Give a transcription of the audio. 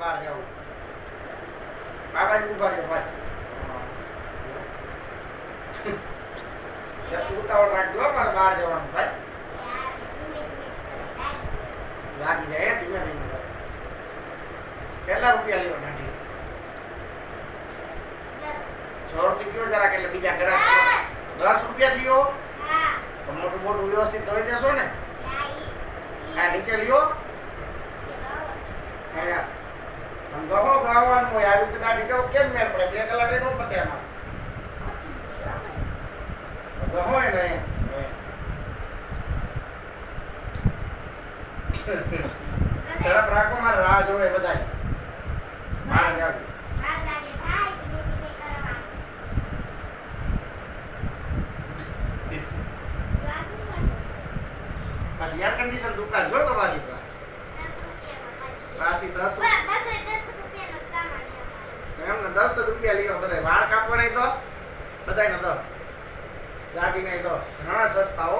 બહાર જવું. બાબાજી ઉભા રહ્યો ભાઈ. ઉતાવળ રાખજો મારે બહાર જવાનું ભાઈ. લાગી જાય ધીમે ધીમે ભાઈ. કેટલા રૂપિયા લ્યો દાઢી? જોરથી કયો જરાક એટલે બીજા ગ્રાહક 10 રૂપિયા લ્યો. મોટું મોટું વ્યવસ્થિત ધોઈ દેશો ને? હા નીચે લ્યો. અહીંયા આમ ગહો ગાવાનું હોય આવી રીતે દાઢી કરો કેમ મેળ પડે? 2 કલાકે નો પતે એમાં. ગહો ને ઝડપ રાખો મારે રાહ જોવે બધા. મારે જાવ પછી એર કન્ડિશન દુકાન જો તમારી તો પાછી 10 એમને 10 રૂપિયા લ્યો બધા. વાળ કાપવાના તો બધાને દો, દાઢી નહીં દો. ઘણા સસ્તા હો.